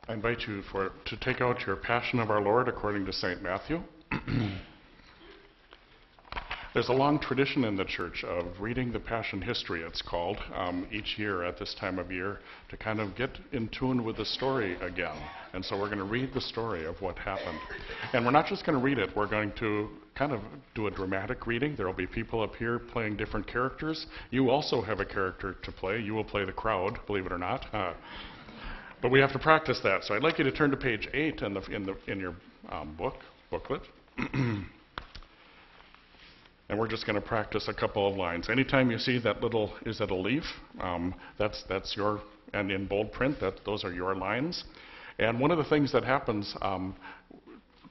I invite you to take out your Passion of Our Lord according to St. Matthew. There's a long tradition in the church of reading the Passion history, it's called, each year at this time of year to kind of get in tune with the story again. And so we're going to read the story of what happened. And we're not just going to read it, we're going to kind of do a dramatic reading. There will be people up here playing different characters. You also have a character to play. You will play the crowd, believe it or not. But we have to practice that. So I'd like you to turn to page 8 in your booklet. And we're just going to practice a couple of lines. Anytime you see that little, is that a leaf? That's your, and in bold print, those are your lines. And one of the things that happens,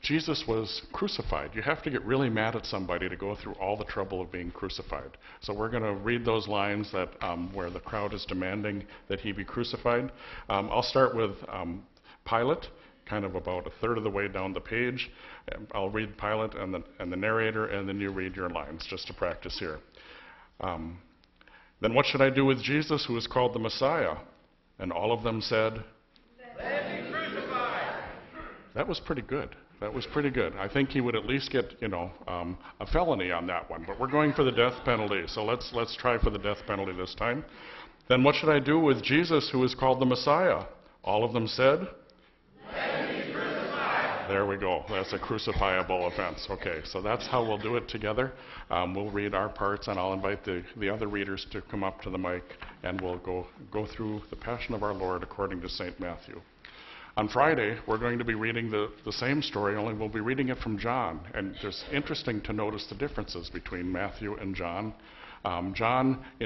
Jesus was crucified. You have to get really mad at somebody to go through all the trouble of being crucified. So we're going to read those lines that where the crowd is demanding that he be crucified. I'll start with Pilate, kind of about a third of the way down the page. I'll read Pilate and the narrator, and then you read your lines, just to practice here. Then what should I do with Jesus, who is called the Messiah? And all of them said, "Let him be crucified." That was pretty good. That was pretty good. I think he would at least get, a felony on that one. But we're going for the death penalty, so let's try for the death penalty this time. Then what should I do with Jesus, who is called the Messiah? All of them said, "Let him be crucified." There we go. That's a crucifiable offense. Okay, so that's how we'll do it together. We'll read our parts, and I'll invite the other readers to come up to the mic, and we'll go through the Passion of Our Lord according to St. Matthew. On Friday, we're going to be reading the same story, only we'll be reading it from John. And it's interesting to notice the differences between Matthew and John. In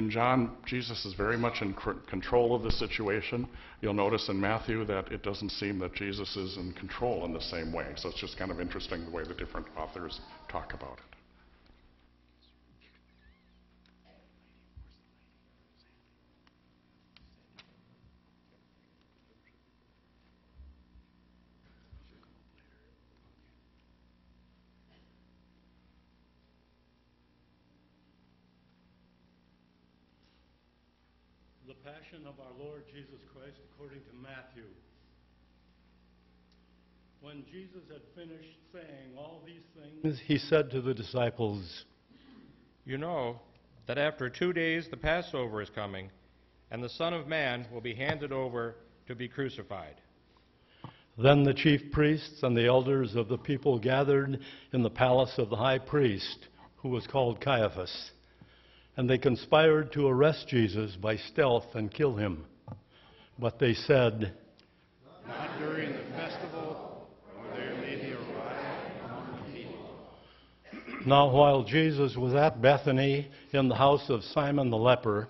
John, Jesus is very much in control of the situation. You'll notice in Matthew that it doesn't seem that Jesus is in control in the same way. So it's just kind of interesting the way the different authors talk about it. The Passion of our Lord Jesus Christ according to Matthew. When Jesus had finished saying all these things, he said to the disciples, "You know that after 2 days the Passover is coming, and the Son of Man will be handed over to be crucified." Then the chief priests and the elders of the people gathered in the palace of the high priest, who was called Caiaphas. And they conspired to arrest Jesus by stealth and kill him. But they said, "Not during the festival, or there may be a riot among the people." Now while Jesus was at Bethany in the house of Simon the leper,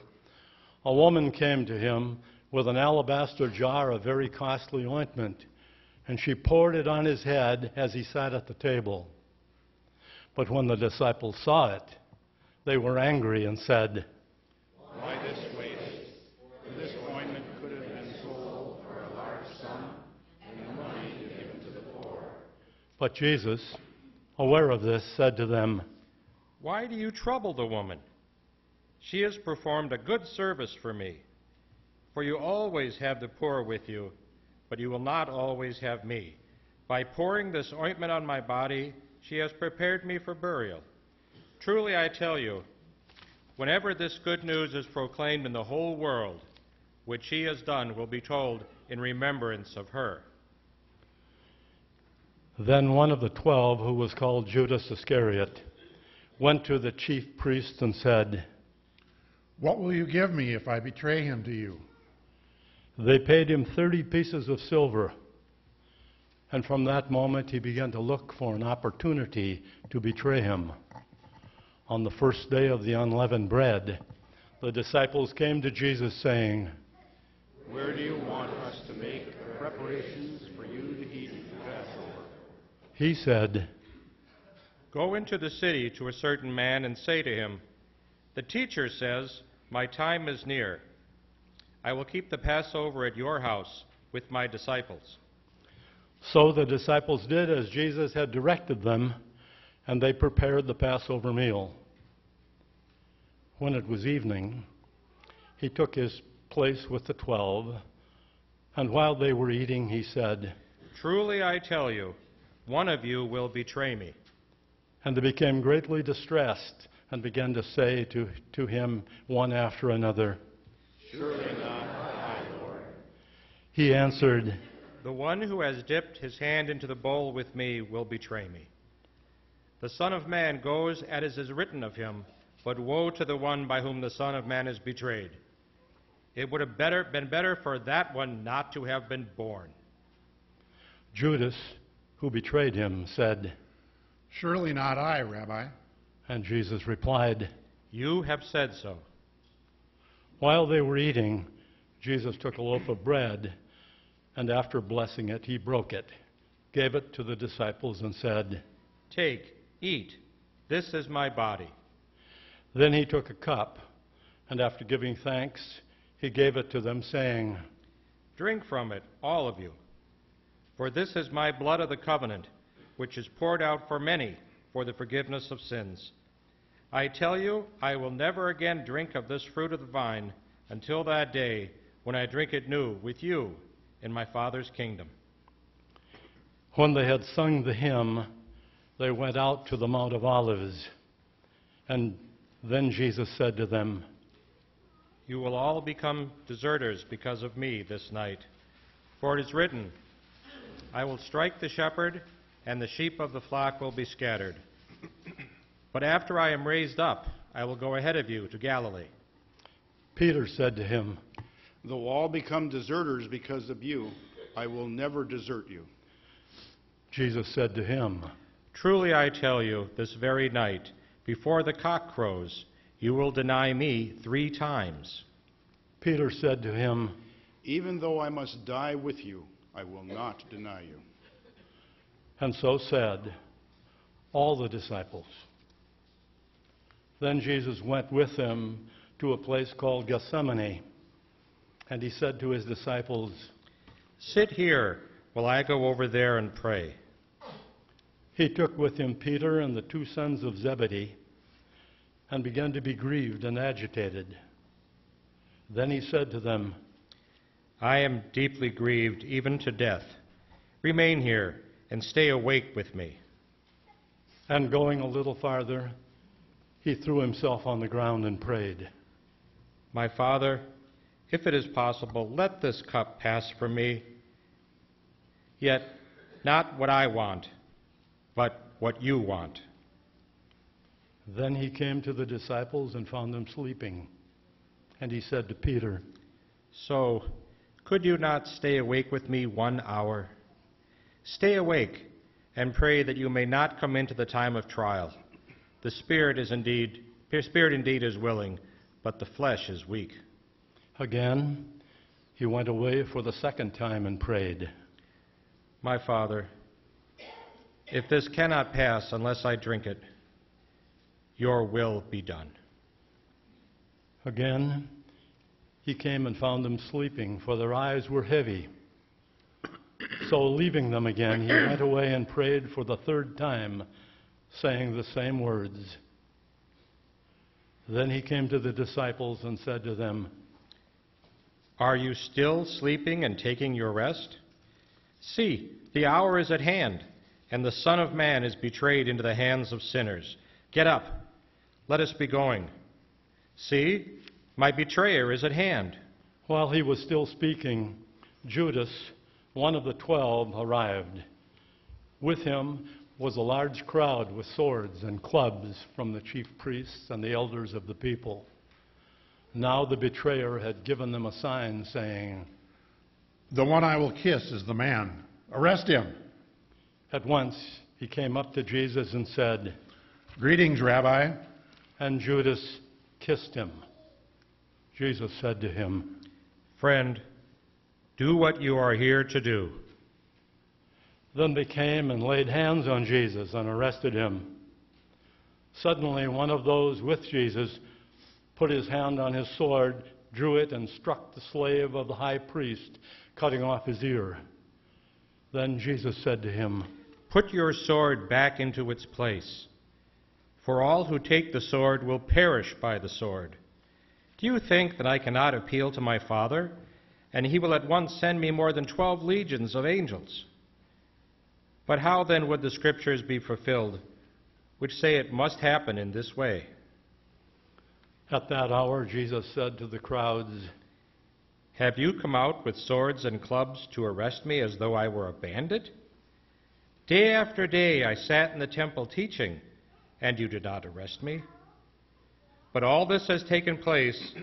a woman came to him with an alabaster jar of very costly ointment, and she poured it on his head as he sat at the table. But when the disciples saw it, they were angry and said, "Why this waste? For this ointment could have been sold for a large sum and the money given to the poor." But Jesus, aware of this, said to them, "Why do you trouble the woman? She has performed a good service for me. For you always have the poor with you, but you will not always have me. By pouring this ointment on my body, she has prepared me for burial. Truly I tell you, whenever this good news is proclaimed in the whole world, what she has done will be told in remembrance of her." Then one of the 12, who was called Judas Iscariot, went to the chief priests and said, "What will you give me if I betray him to you?" They paid him 30 pieces of silver. And from that moment he began to look for an opportunity to betray him. On the first day of the unleavened bread, the disciples came to Jesus saying, "Where do you want us to make preparations for you to eat the Passover?" He said, "Go into the city to a certain man and say to him, 'The teacher says, my time is near. I will keep the Passover at your house with my disciples.'" So the disciples did as Jesus had directed them, and they prepared the Passover meal. When it was evening, he took his place with the 12, And while they were eating, he said, Truly I tell you, one of you will betray me. and they became greatly distressed and began to say to him one after another, Surely not I, Lord. He answered, The one who has dipped his hand into the bowl with me will betray me. The Son of Man goes as is written of him, but woe to the one by whom the Son of Man is betrayed. It would have been better for that one not to have been born. Judas, who betrayed him, said, Surely not I, Rabbi. and Jesus replied. You have said so. While they were eating, Jesus took a loaf of bread, and after blessing it, he broke it, gave it to the disciples, and said, Take, eat. This is my body. Then he took a cup, and after giving thanks, he gave it to them, saying, Drink from it, all of you. For this is my blood of the covenant, which is poured out for many for the forgiveness of sins. I tell you, I will never again drink of this fruit of the vine until that day when I drink it new with you in my Father's kingdom. When they had sung the hymn, they went out to the Mount of Olives. And then Jesus said to them, You will all become deserters because of me this night. For it is written, I will strike the shepherd, and the sheep of the flock will be scattered. But after I am raised up, I will go ahead of you to Galilee. Peter said to him, Though all become deserters because of you, I will never desert you. Jesus said to him, Truly I tell you, this very night, before the cock crows, you will deny me 3 times. Peter said to him, Even though I must die with you, I will not deny you. and so said all the disciples. Then Jesus went with them to a place called Gethsemane, and he said to his disciples, Sit here while I go over there and pray. He took with him Peter and the 2 sons of Zebedee, and began to be grieved and agitated. Then he said to them, I am deeply grieved, even to death. Remain here and stay awake with me. And going a little farther, he threw himself on the ground and prayed, My Father, if it is possible, let this cup pass from me. Yet not what I want, but what you want. Then he came to the disciples and found them sleeping. And he said to Peter, So, could you not stay awake with me 1 hour? Stay awake and pray that you may not come into the time of trial. The spirit indeed is willing, but the flesh is weak. Again, he went away for the 2nd time and prayed, My Father, if this cannot pass unless I drink it, your will be done. Again, he came and found them sleeping, for their eyes were heavy. So leaving them again, he went away and prayed for the 3rd time, saying the same words. Then he came to the disciples and said to them, Are you still sleeping and taking your rest? See, the hour is at hand, and the Son of Man is betrayed into the hands of sinners. Get up, let us be going. See, my betrayer is at hand. While he was still speaking, Judas, one of the 12, arrived. With him was a large crowd with swords and clubs from the chief priests and the elders of the people. Now the betrayer had given them a sign, saying, The one I will kiss is the man. Arrest him. At once he came up to Jesus and said, Greetings, Rabbi. and Judas kissed him. Jesus said to him, Friend, do what you are here to do. Then they came and laid hands on Jesus and arrested him. Suddenly one of those with Jesus put his hand on his sword, drew it, and struck the slave of the high priest, cutting off his ear. Then Jesus said to him, Put your sword back into its place, for all who take the sword will perish by the sword. Do you think that I cannot appeal to my Father, and he will at once send me more than 12 legions of angels. But how then would the Scriptures be fulfilled, which say it must happen in this way?" At that hour Jesus said to the crowds, "Have you come out with swords and clubs to arrest me as though I were a bandit? Day after day I sat in the temple teaching, and you did not arrest me. But all this has taken place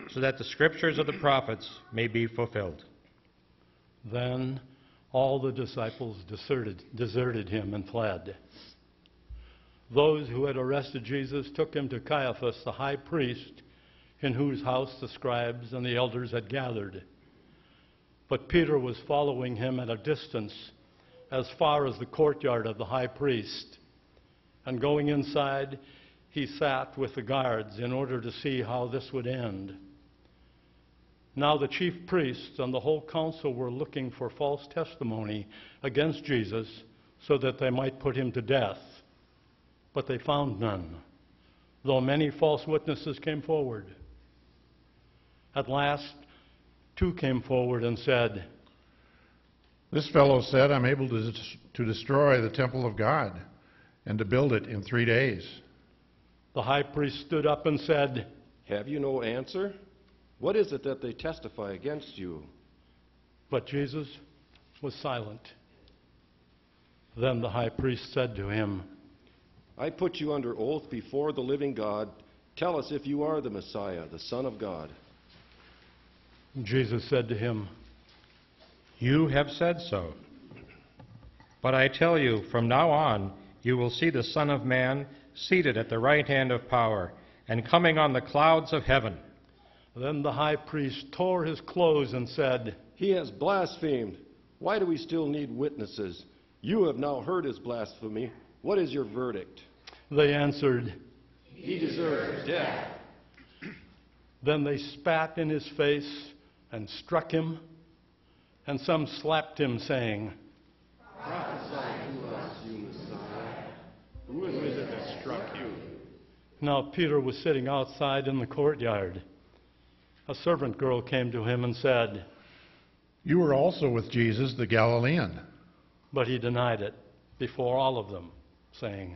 so that the Scriptures of the prophets may be fulfilled." Then all the disciples deserted him and fled. Those who had arrested Jesus took him to Caiaphas, the high priest, in whose house the scribes and the elders had gathered. But Peter was following him at a distance, as far as the courtyard of the high priest. And going inside, he sat with the guards in order to see how this would end. Now the chief priests and the whole council were looking for false testimony against Jesus so that they might put him to death. But they found none, though many false witnesses came forward. At last, two came forward and said, This fellow said, I'm able to destroy the temple of God and to build it in 3 days. The high priest stood up and said, Have you no answer? What is it that they testify against you? But Jesus was silent. Then the high priest said to him, I put you under oath before the living God. Tell us if you are the Messiah, the Son of God. Jesus said to him, "You have said so. But I tell you, from now on, you will see the Son of Man seated at the right hand of power and coming on the clouds of heaven." Then the high priest tore his clothes and said, He has blasphemed. Why do we still need witnesses? You have now heard his blasphemy. What is your verdict? They answered, He deserves death. Then they spat in his face and struck him, and some slapped him, saying, Prophesy to us, you Messiah. Who is it that struck you? Now Peter was sitting outside in the courtyard. A servant girl came to him and said, You were also with Jesus, the Galilean. but he denied it before all of them, saying,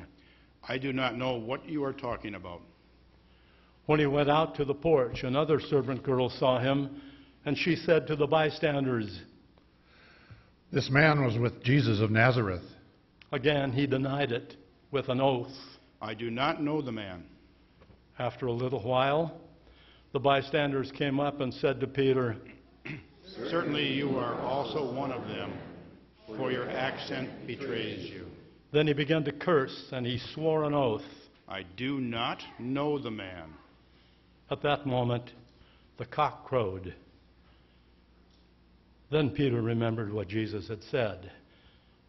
I do not know what you are talking about. When he went out to the porch, another servant girl saw him, and she said to the bystanders, This man was with Jesus of Nazareth. Again he denied it with an oath. I do not know the man. After a little while, the bystanders came up and said to Peter, Certainly you are also one of them, for your accent betrays you. Then he began to curse, and he swore an oath. I do not know the man. At that moment, the cock crowed. Then Peter remembered what Jesus had said,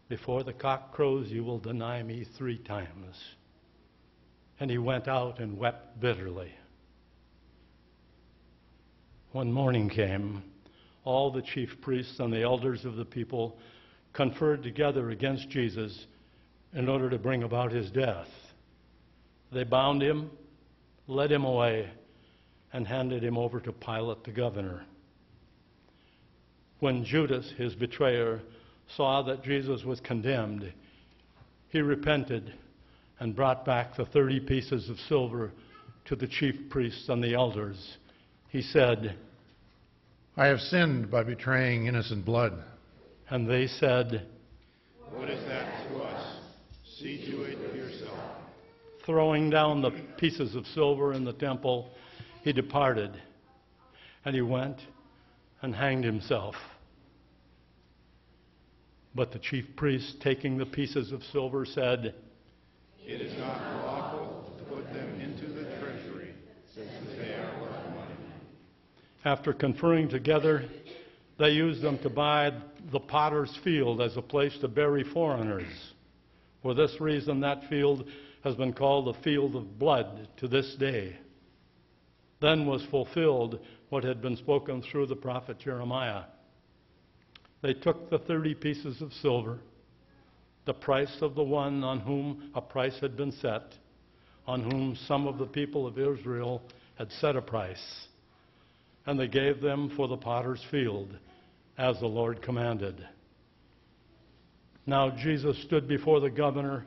Before the cock crows, you will deny me 3 times. And he went out and wept bitterly. When morning came, all the chief priests and the elders of the people conferred together against Jesus in order to bring about his death. They bound him, led him away, and handed him over to Pilate the governor. When Judas, his betrayer, saw that Jesus was condemned, he repented and brought back the 30 pieces of silver to the chief priests and the elders. He said, I have sinned by betraying innocent blood. and they said, What is that to us? See to it yourself. Throwing down the pieces of silver in the temple, he departed, and he went and hanged himself. But the chief priests, taking the pieces of silver, said, It is not lawful to put them into the treasury, since they are worth money. After conferring together, they used them to buy the potter's field as a place to bury foreigners. For this reason, that field has been called the field of blood to this day. Then was fulfilled what had been spoken through the prophet Jeremiah. They took the 30 pieces of silver, the price of the one on whom a price had been set, on whom some of the people of Israel had set a price, and they gave them for the potter's field, as the Lord commanded. Now Jesus stood before the governor,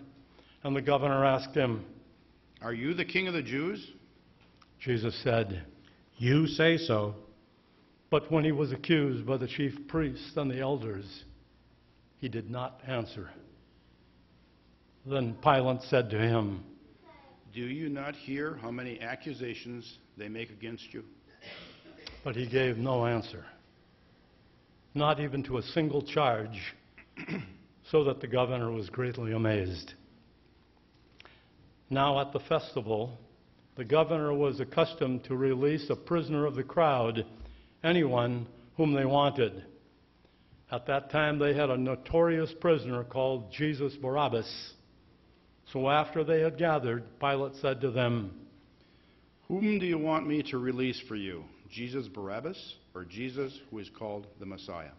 and the governor asked him, Are you the king of the Jews? Jesus said, You say so. but when he was accused by the chief priests and the elders, he did not answer. Then Pilate said to him, Do you not hear how many accusations they make against you? but he gave no answer, not even to a single charge, so that the governor was greatly amazed. Now at the festival, the governor was accustomed to release a prisoner of the crowd, anyone whom they wanted. At that time, they had a notorious prisoner called Jesus Barabbas. So after they had gathered, Pilate said to them, Whom do you want me to release for you, Jesus Barabbas or Jesus who is called the Messiah?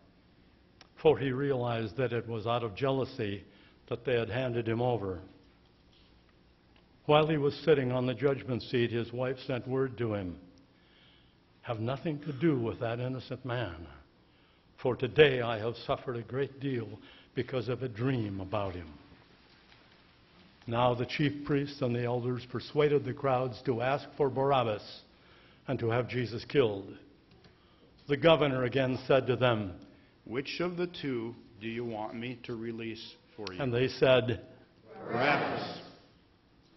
for he realized that it was out of jealousy that they had handed him over. While he was sitting on the judgment seat, his wife sent word to him, Have nothing to do with that innocent man, for today I have suffered a great deal because of a dream about him. Now the chief priests and the elders persuaded the crowds to ask for Barabbas and to have Jesus killed. The governor again said to them, Which of the two do you want me to release for you? and they said, Barabbas.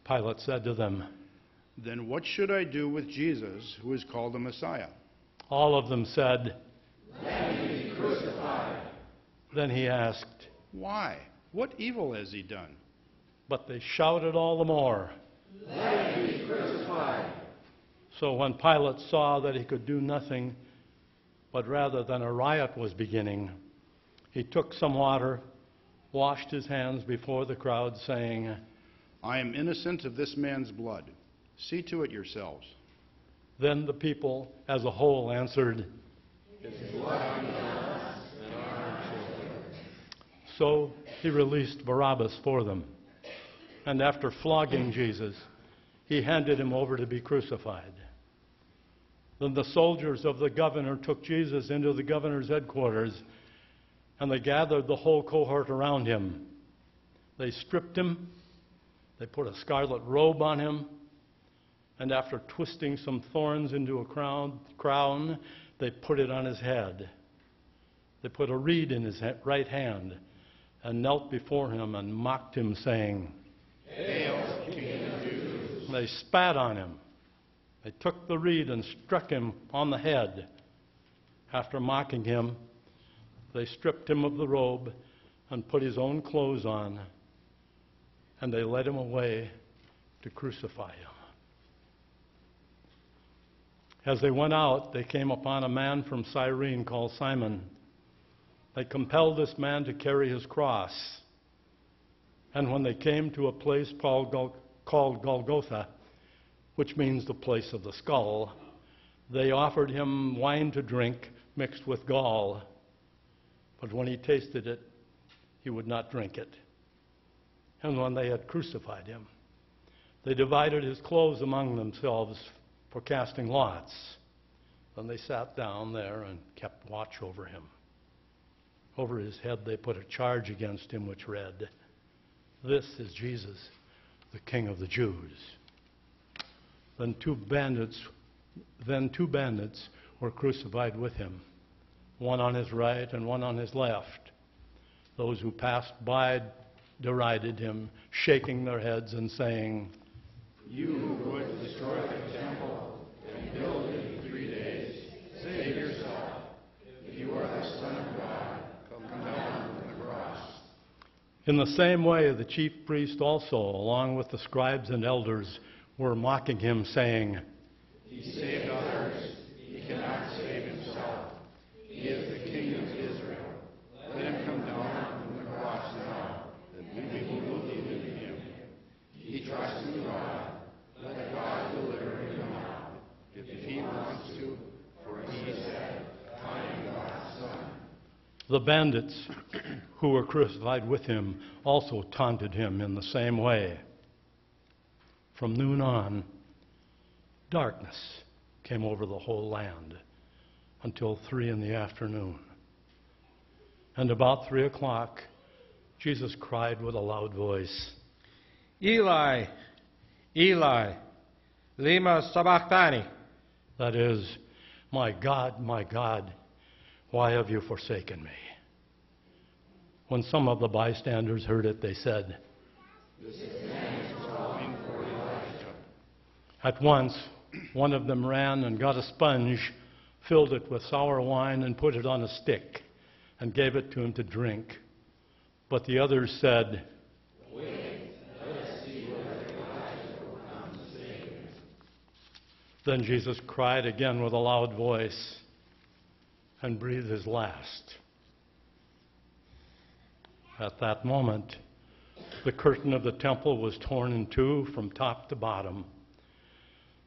Pilate said to them, Then what should I do with Jesus who is called the Messiah? all of them said, Then he asked, Why? What evil has he done? but they shouted all the more. So when Pilate saw that he could do nothing, but rather than a riot was beginning, he took some water, washed his hands before the crowd, saying, I am innocent of this man's blood. See to it yourselves. Then the people as a whole answered, So he released Barabbas for them. And after flogging Jesus, he handed him over to be crucified. Then the soldiers of the governor took Jesus into the governor's headquarters, and they gathered the whole cohort around him. They stripped him, they put a scarlet robe on him, and after twisting some thorns into a crown, they put it on his head. They put a reed in his right hand and knelt before him and mocked him, saying, Hail, King of the Jews! They spat on him. They took the reed and struck him on the head. After mocking him, they stripped him of the robe and put his own clothes on, and they led him away to crucify him. As they went out, they came upon a man from Cyrene called Simon. They compelled this man to carry his cross. And when they came to a place called Golgotha, which means the place of the skull, they offered him wine to drink mixed with gall. But when he tasted it, he would not drink it. And when they had crucified him, they divided his clothes among themselves for casting lots. Then they sat down there and kept watch over him. Over his head they put a charge against him which read, This is Jesus, the King of the Jews. Then two bandits were crucified with him, one on his right and one on his left. Those who passed by derided him, shaking their heads and saying, You who would destroy the temple and build it in 3 days, save yourself. If you are the Son of God, come down from the cross. In the same way, the chief priest also, along with the scribes and elders, were mocking him, saying, He saved others. He cannot save himself. He is the King of Israel. Let him come down from the cross now, and we will believe in him. He trusts in God. Let God deliver him now, if he wants to, for he said, I am God's Son. The bandits who were crucified with him also taunted him in the same way. From noon on, darkness came over the whole land until 3 in the afternoon. And about 3 o'clock, Jesus cried with a loud voice, Eli, Eli, lema sabachthani. that is, my God, why have you forsaken me? When some of the bystanders heard it, they said, This man is calling for Elijah. At once, one of them ran and got a sponge, filled it with sour wine, and put it on a stick, and gave it to him to drink. But the others said, Wait, let us see whether Elijah will come to save him. Then Jesus cried again with a loud voice and breathed his last. At that moment, the curtain of the temple was torn in two from top to bottom.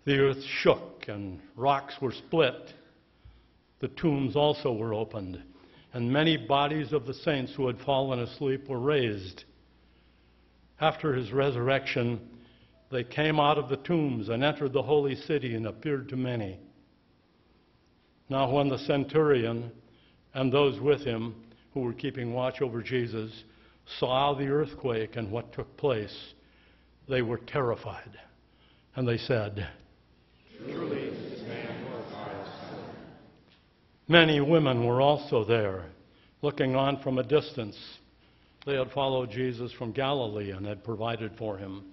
The earth shook and rocks were split. The tombs also were opened, and many bodies of the saints who had fallen asleep were raised. After his resurrection, they came out of the tombs and entered the holy city and appeared to many. Now when the centurion and those with him who were keeping watch over Jesus saw the earthquake and what took place, they were terrified. And they said, Truly, this man was our son. Many women were also there, looking on from a distance. They had followed Jesus from Galilee and had provided for him.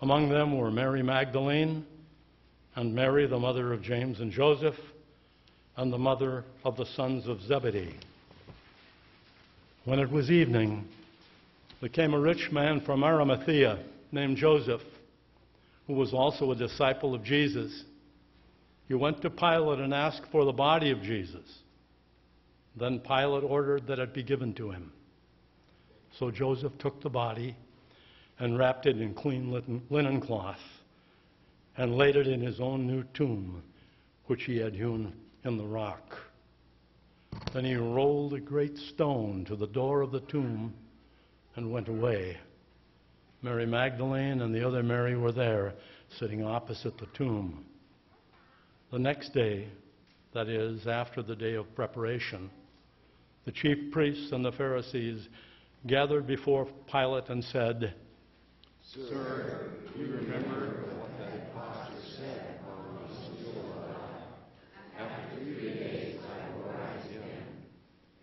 Among them were Mary Magdalene, and Mary, the mother of James and Joseph, and the mother of the sons of Zebedee. When it was evening, there came a rich man from Arimathea named Joseph, who was also a disciple of Jesus. He went to Pilate and asked for the body of Jesus. Then Pilate ordered that it be given to him. So Joseph took the body and wrapped it in clean linen cloth and laid it in his own new tomb, which he had hewn in the rock. Then he rolled a great stone to the door of the tomb and went away. Mary Magdalene and the other Mary were there, sitting opposite the tomb. The next day, that is, after the day of preparation, the chief priests and the Pharisees gathered before Pilate and said, Sir, we remember what that impostor said while he was still alive. After 3 days I will rise again.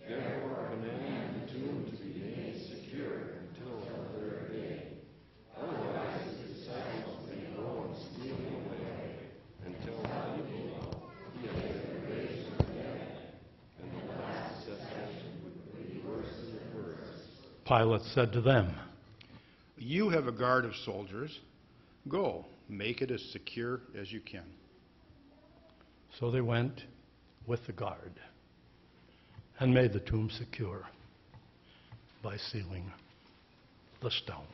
Therefore command the tomb to be made secure until the 3rd day. Otherwise his disciples may go and steal him away until he know he has been raised from the dead. And the last secession would be worse than the first. Pilate said to them, You have a guard of soldiers. Go, make it as secure as you can. So they went with the guard and made the tomb secure by sealing the stone.